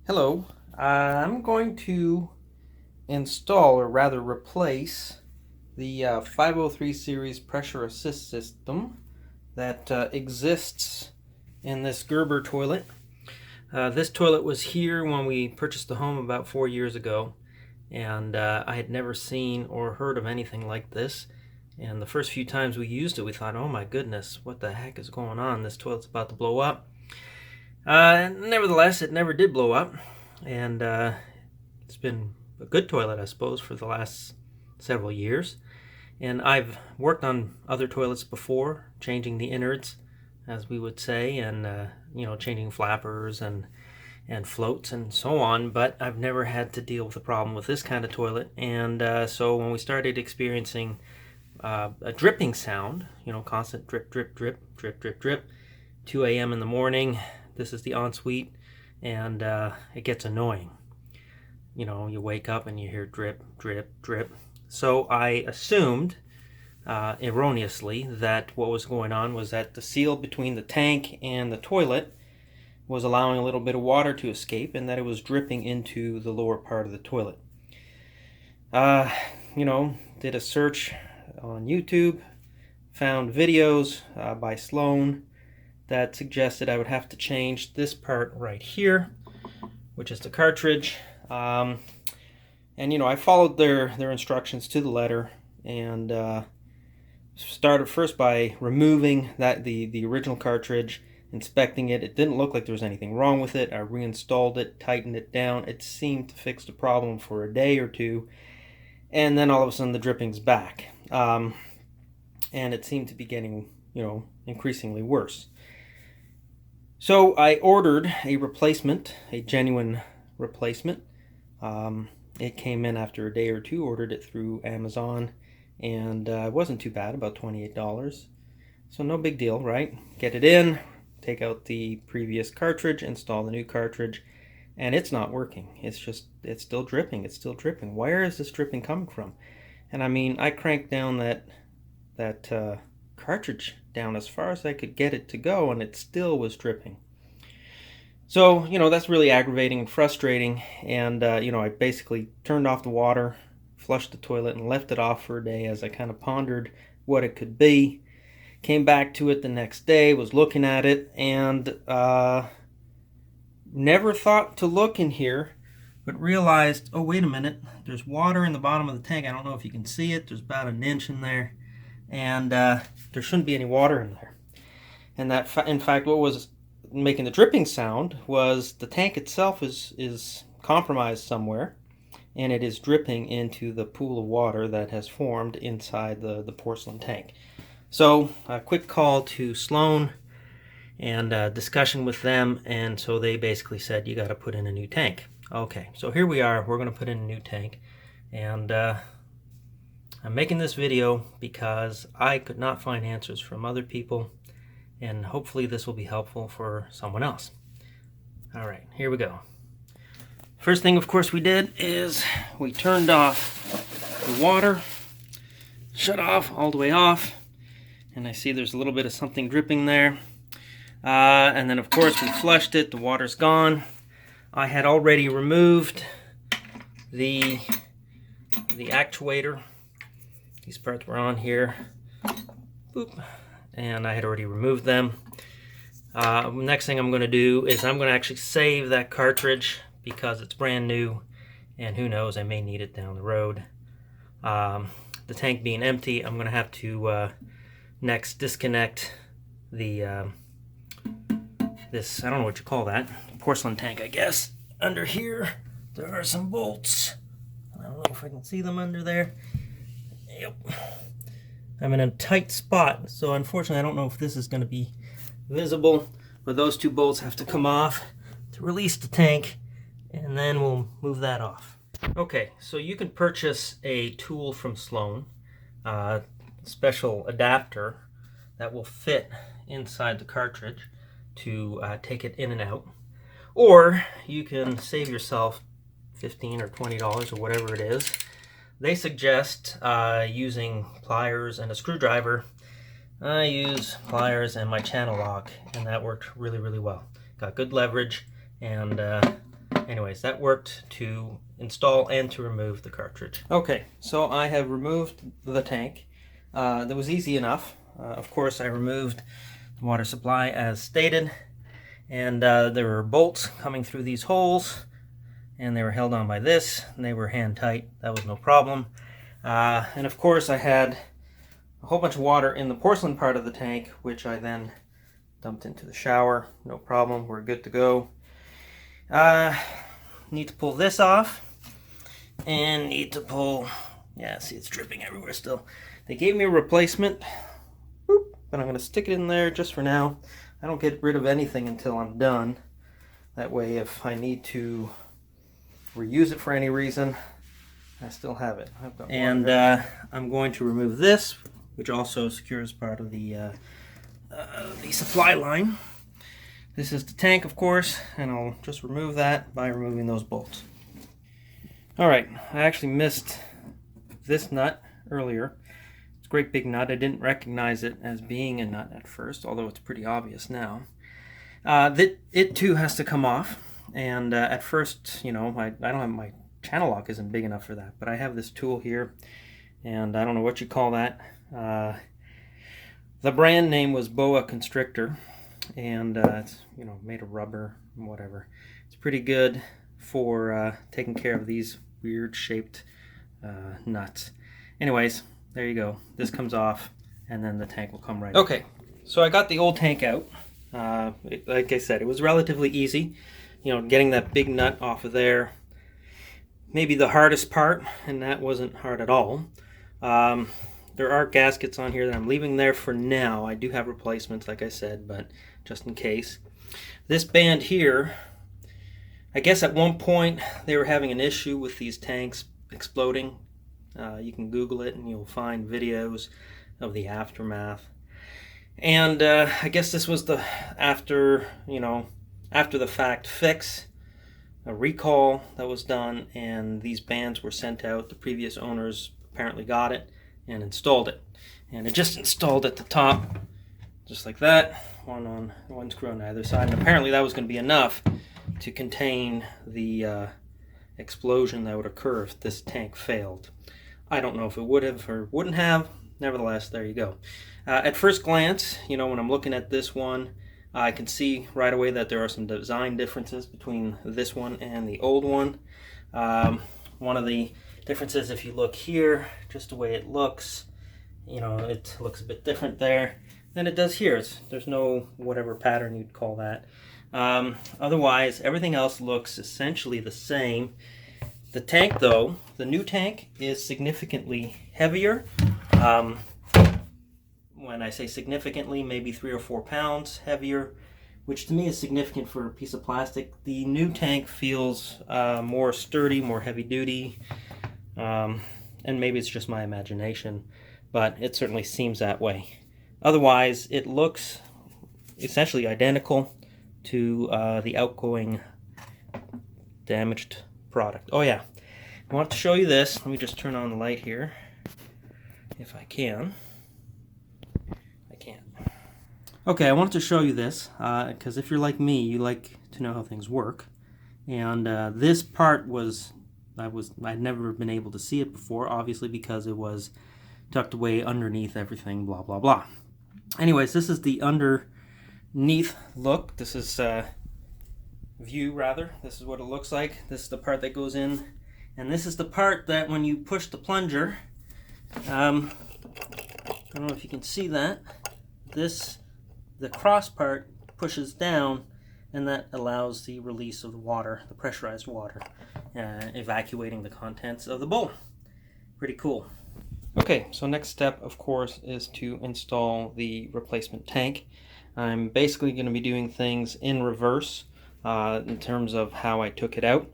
Hello, I'm going to install, or rather replace, the 503 series pressure assist system that exists in this Gerber toilet. This toilet was here when we purchased the home about 4 years ago, and I had never seen or heard of anything like this. And the first few times we used it, we thought, oh my goodness, what the heck is going on? This toilet's about to blow up. Nevertheless, it never did blow up, and it's been a good toilet, I suppose, for the last several years. And I've worked on other toilets before, changing the innards, as we would say, and changing flappers and floats and so on, but I've never had to deal with a problem with this kind of toilet. And so when we started experiencing a dripping sound, constant drip, drip, drip, drip, drip, drip, 2 a.m. in the morning, this is the ensuite, and it gets annoying. You wake up and you hear drip, drip, drip. So I assumed, erroneously, that what was going on was that the seal between the tank and the toilet was allowing a little bit of water to escape, and that it was dripping into the lower part of the toilet. Did a search on YouTube, found videos by Sloan that suggested I would have to change this part right here, which is the cartridge. I followed their instructions to the letter, and started first by removing the original cartridge, inspecting it. It didn't look like there was anything wrong with it. I reinstalled it, tightened it down. It seemed to fix the problem for a day or two, and then all of a sudden the dripping's back. And it seemed to be getting, increasingly worse. So I ordered a replacement, a genuine replacement. It came in after a day or two, ordered it through Amazon, and it wasn't too bad, about $28. So no big deal, right? Get it in, take out the previous cartridge, install the new cartridge, and it's not working. It's still dripping. It's still dripping. Where is this dripping coming from? And I cranked down that cartridge down as far as I could get it to go, and it still was dripping. So, that's really aggravating and frustrating, and, I basically turned off the water, flushed the toilet, and left it off for a day as I kind of pondered what it could be. Came back to it the next day, was looking at it, and never thought to look in here, but realized, oh, wait a minute, there's water in the bottom of the tank. I don't know if you can see it. There's about an inch in there, and there shouldn't be any water in there. And that, in fact, what was making the dripping sound was the tank itself is compromised somewhere, and it is dripping into the pool of water that has formed inside the porcelain tank. So a quick call to Sloan and a discussion with them, and so they basically said, you got to put in a new tank. Okay, so here we are. We're going to put in a new tank, and I'm making this video because I could not find answers from other people, and hopefully this will be helpful for someone else. All right, here we go. First thing, of course, we did is we turned off the water, shut off all the way off, and I see there's a little bit of something dripping there. And then, of course, we flushed it. The water's gone. I had already removed the actuator. These parts were on here. Boop. And I had already removed them. Next thing I'm going to do is I'm going to actually save that cartridge because it's brand new, and who knows, I may need it down the road. The tank being empty, I'm going to have to next disconnect the this, I don't know what you call that, porcelain tank, I guess. Under here there are some bolts. I don't know if I can see them under there. Yep. I'm in a tight spot, so unfortunately I don't know if this is going to be visible, but those two bolts have to come off to release the tank, and then we'll move that off. Okay, so you can purchase a tool from Sloan, a special adapter that will fit inside the cartridge to take it in and out, or you can save yourself $15 or $20 or whatever it is. They suggest using pliers and a screwdriver. I use pliers and my channel lock, and that worked really, really well. Got good leverage, and Anyways, that worked to install and to remove the cartridge. Okay, so I have removed the tank. That was easy enough. Of course, I removed the water supply as stated, and there were bolts coming through these holes, and they were held on by this, and they were hand tight. That was no problem. And of course, I had a whole bunch of water in the porcelain part of the tank, which I then dumped into the shower. No problem, we're good to go. Need to pull this off, and need to pull, yeah, see it's dripping everywhere still. They gave me a replacement, boop, but I'm going to stick it in there just for now. I don't get rid of anything until I'm done. That way if I need to reuse it for any reason, I still have it. I've got and I'm going to remove this, which also secures part of the supply line. This is the tank, of course, and I'll just remove that by removing those bolts. Alright, I actually missed this nut earlier. It's a great big nut. I didn't recognize it as being a nut at first, although it's pretty obvious now. It too has to come off, and at first, you know, I don't have my channel lock isn't big enough for that, but I have this tool here, and I don't know what you call that. The brand name was Boa Constrictor, and it's, you know, made of rubber and whatever. It's pretty good for taking care of these weird shaped nuts. Anyways, there you go. This comes off, and then the tank will come right up. Okay, so I got the old tank out. Like I said, it was relatively easy. You know, getting that big nut off of there, maybe the hardest part, and that wasn't hard at all. There are gaskets on here that I'm leaving there for now. I do have replacements, like I said, but just in case. This band here, I guess at one point they were having an issue with these tanks exploding. You can Google it and you'll find videos of the aftermath. And I guess this was the after the fact fix, a recall that was done, and these bands were sent out. The previous owners apparently got it and installed it, and it just installed at the top just like that, one screw on either side, and apparently that was going to be enough to contain the explosion that would occur if this tank failed. I don't know if it would have or wouldn't have. Nevertheless, there you go. At first glance, you know, when I'm looking at this one, I can see right away that there are some design differences between this one and the old one. One of the differences, if you look here, just the way it looks, you know, it looks a bit different there than it does here. There's no whatever pattern you'd call that. Otherwise, everything else looks essentially the same. The tank, though, the new tank is significantly heavier. When I say significantly, maybe 3 or 4 pounds heavier, which to me is significant for a piece of plastic. The new tank feels more sturdy, more heavy duty, and maybe it's just my imagination, but it certainly seems that way. Otherwise, it looks essentially identical to the outgoing damaged product. Oh yeah, I want to show you this. Let me just turn on the light here, if I can. I can't. Okay, I wanted to show you this, because if you're like me, you like to know how things work. And this part I'd never been able to see it before, obviously because it was tucked away underneath everything, blah, blah, blah. Anyways, this is the underneath look. This is view, rather. This is what it looks like. This is the part that goes in, and this is the part that when you push the plunger, I don't know if you can see that, the cross part pushes down, and that allows the release of the water, the pressurized water, evacuating the contents of the bowl. Pretty cool. Okay, so next step, of course, is to install the replacement tank. I'm basically going to be doing things in reverse in terms of how I took it out.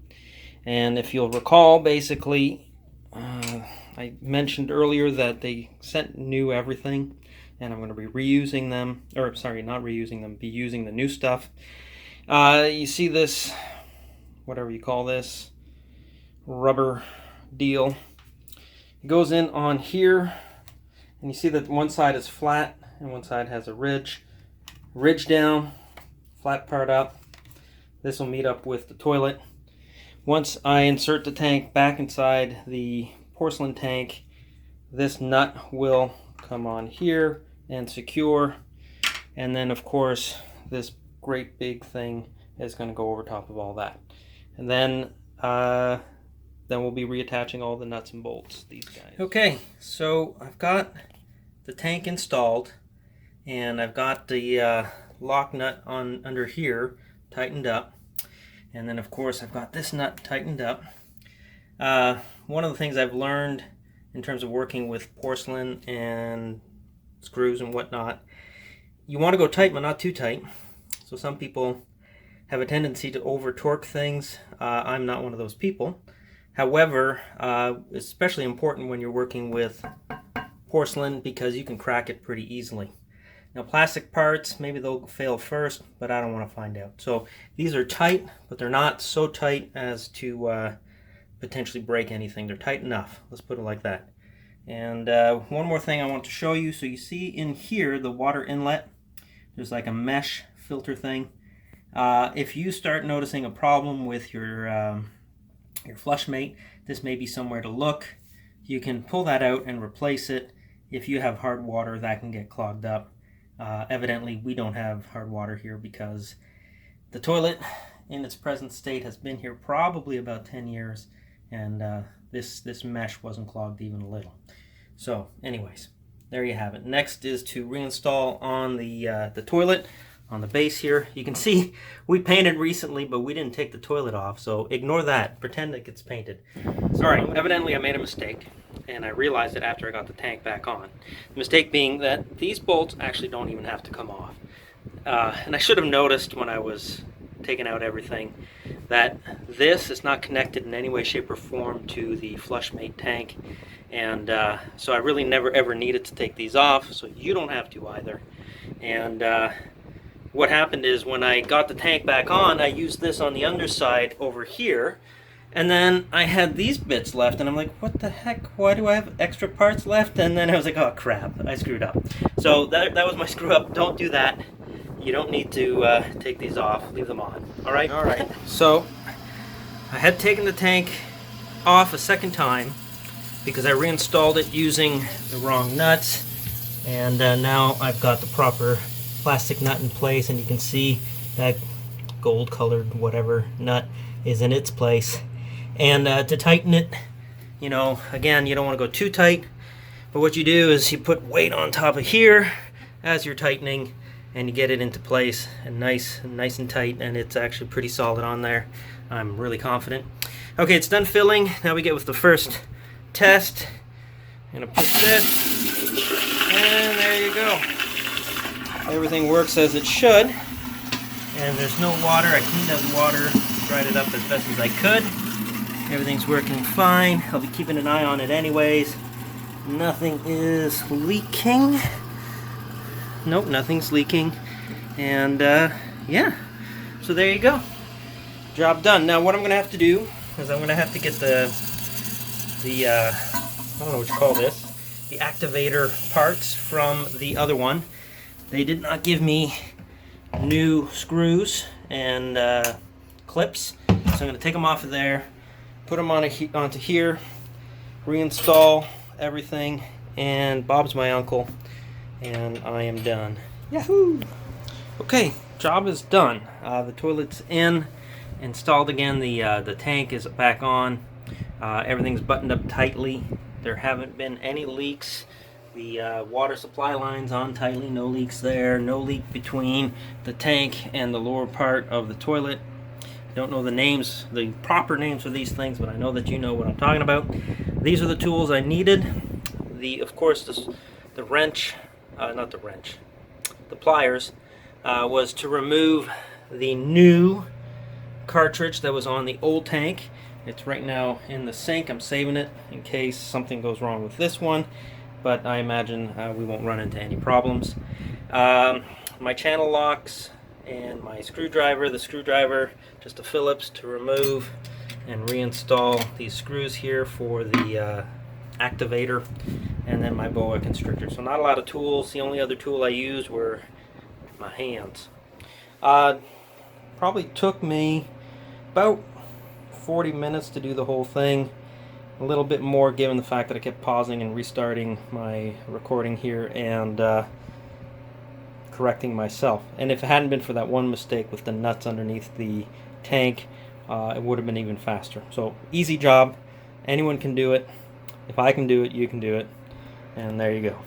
And if you'll recall, basically, I mentioned earlier that they sent new everything, and I'm going to be reusing them, or sorry, not reusing them, be using the new stuff. You see this, whatever you call this, rubber deal. It goes in on here, and you see that one side is flat and one side has a ridge down, flat part up. This will meet up with the toilet, Once I insert the tank back inside the porcelain tank, this nut will come on here and secure, and then of course this great big thing is going to go over top of all that, and then we'll be reattaching all the nuts and bolts, these guys. Okay, so I've got the tank installed, and I've got the lock nut on under here tightened up, and then of course I've got this nut tightened up. One of the things I've learned in terms of working with porcelain and screws and whatnot, you want to go tight but not too tight. So some people have a tendency to over torque things. I'm not one of those people. However, especially important when you're working with porcelain, because you can crack it pretty easily. Now plastic parts, maybe they'll fail first, but I don't want to find out. So these are tight, but they're not so tight as to potentially break anything. They're tight enough, let's put it like that. And one more thing I want to show you. So you see in here the water inlet, there's like a mesh filter thing. If you start noticing a problem with your Flushmate, this may be somewhere to look. You can pull that out and replace it. If you have hard water, that can get clogged up. Evidently we don't have hard water here because the toilet in its present state has been here probably about 10 years, and this mesh wasn't clogged even a little. So anyways, there you have it. Next is to reinstall on the toilet on the base here. You can see we painted recently, but we didn't take the toilet off, so ignore that. Pretend like it's painted. Sorry, evidently I made a mistake, and I realized it after I got the tank back on. The mistake being that these bolts actually don't even have to come off. And I should have noticed when I was taking out everything that this is not connected in any way, shape, or form to the Flushmate tank. And so I really never ever needed to take these off, so you don't have to either. And what happened is when I got the tank back on, I used this on the underside over here, and then I had these bits left, and I'm like, what the heck, why do I have extra parts left? And then I was like, oh crap, I screwed up. So that was my screw up. Don't do that. You don't need to take these off, leave them on. All right? All right. So I had taken the tank off a second time because I reinstalled it using the wrong nuts, and now I've got the proper plastic nut in place, and you can see that gold colored whatever nut is in its place. And to tighten it, you know, again, you don't want to go too tight, but what you do is you put weight on top of here as you're tightening, and you get it into place and nice and tight, and it's actually pretty solid on there. I'm really confident. Okay, it's done filling. Now we get with the first test. I'm gonna push this, and there you go. Everything works as it should, and there's no water. I cleaned out the water, dried it up as best as I could. Everything's working fine. I'll be keeping an eye on it anyways. Nothing is leaking. Nope, nothing's leaking. And yeah, so there you go. Job done. Now what I'm gonna have to do is I'm gonna have to get the I don't know what you call this, the activator parts from the other one. They did not give me new screws and clips, so I'm going to take them off of there, put them onto here, reinstall everything, and Bob's my uncle, and I am done. Yahoo! Okay, job is done. The toilet's in, installed again, the tank is back on, everything's buttoned up tightly. There haven't been any leaks. The water supply line's on tightly, no leaks there, no leak between the tank and the lower part of the toilet. I don't know the names, the proper names for these things, but I know that you know what I'm talking about. These are the tools I needed. Of course, the wrench, not the wrench, the pliers, was to remove the new cartridge that was on the old tank. It's right now in the sink. I'm saving it in case something goes wrong with this one, but I imagine we won't run into any problems. My channel locks and my screwdriver, the screwdriver, just a Phillips to remove and reinstall these screws here for the activator, and then my boa constrictor. So not a lot of tools. The only other tool I used were my hands. Probably took me about 40 minutes to do the whole thing. A little bit more given the fact that I kept pausing and restarting my recording here and correcting myself. And if it hadn't been for that one mistake with the nuts underneath the tank, it would have been even faster. So easy job. Anyone can do it. If I can do it, you can do it. And there you go.